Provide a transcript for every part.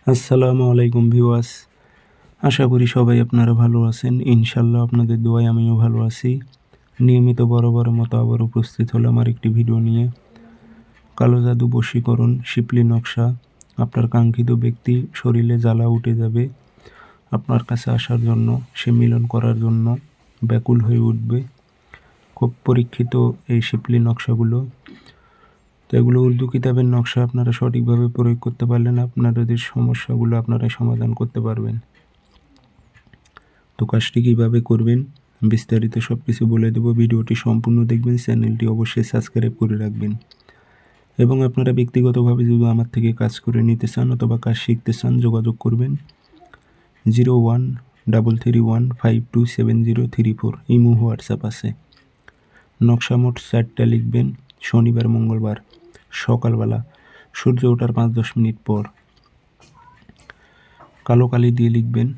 আসসালামু আলাইকুম ভিউয়ার্স। আশা করি সবাই আপনারা ভালো আছেন। ইনশাআল্লাহ আপনাদের দোয়ায় আমিও ভালো আছি। নিয়মিত বরাবরের মতো আবার উপস্থিত হলাম আরেকটি ভিডিও নিয়ে। কালো জাদু বশীকরণ শিপলি নকশা। আপনার কাঙ্ক্ষিত ব্যক্তি শরীরে জ্বালা উঠে যাবে আপনার কাছে আসার জন্য, সে মিলন করার জন্য ব্যাকুল হয়ে উঠবে। খুব পরীক্ষিত এই শিপলি নকশাগুলো। তো এগুলো উর্দু কিতাবের নকশা, আপনারা সঠিকভাবে প্রয়োগ করতে পারলেন আপনাদের সমস্যাগুলো আপনারা সমাধান করতে পারবেন। তো কাজটি কীভাবে করবেন বিস্তারিত সব কিছু বলে দেবো। ভিডিওটি সম্পূর্ণ দেখবেন, চ্যানেলটি অবশ্যই সাবস্ক্রাইব করে রাখবেন। এবং আপনারা ব্যক্তিগতভাবে যদি আমার থেকে কাজ করে নিতে চান অথবা কাজ শিখতে চান, যোগাযোগ করবেন 0133152703 ইমো হোয়াটসঅ্যাপ আছে। নকশা মোট 4টা লিখবেন। শনিবার মঙ্গলবার সকালবেলা সূর্য ওঠার 5-10 মিনিট পর কালো কালি দিয়ে লিখবেন।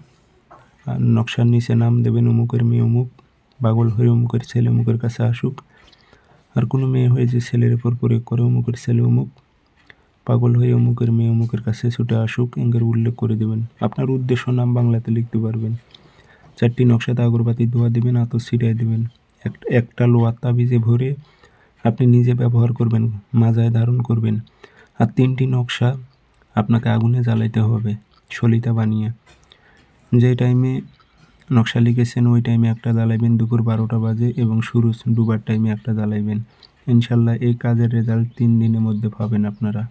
আর নকশার নিচে নাম দেবেন অমুকের মেয়ে অমুক, পাগল হয়ে অমুকের ছেলে অমুকের কাছে আসুক। আর কোনো মেয়ে হয়ে যে ছেলের উপর প্রয়োগ করে অমুকের ছেলে অমুক, পাগল হয়ে অমুকের মেয়ে অমুকের কাছে ছুটে আসুক, এঙ্গের উল্লেখ করে দেবেন। আপনার উদ্দেশ্য নাম বাংলাতে লিখতে পারবেন। 4টি নকশাতে আগরবাতি ধোয়া দেবেন, আতর ছিটাই দেবেন। একটা লোহার তাবিজে ভরে আপনি নিজে ব্যবহার করবেন, মাজায় ধারণ করবেন। আর 3টি নকশা আপনাকে আগুনে জ্বালাইতে হবে সলিতা বানিয়ে। যে টাইমে নকশা লিখেছেন ওই টাইমে একটা জ্বালাইবেন, দুপুর 12টা বাজে, এবং সূরজ ডুবার টাইমে একটা জ্বালাইবেন। ইনশাল্লাহ এই কাজের রেজাল্ট 3 দিনের মধ্যে পাবেন আপনারা।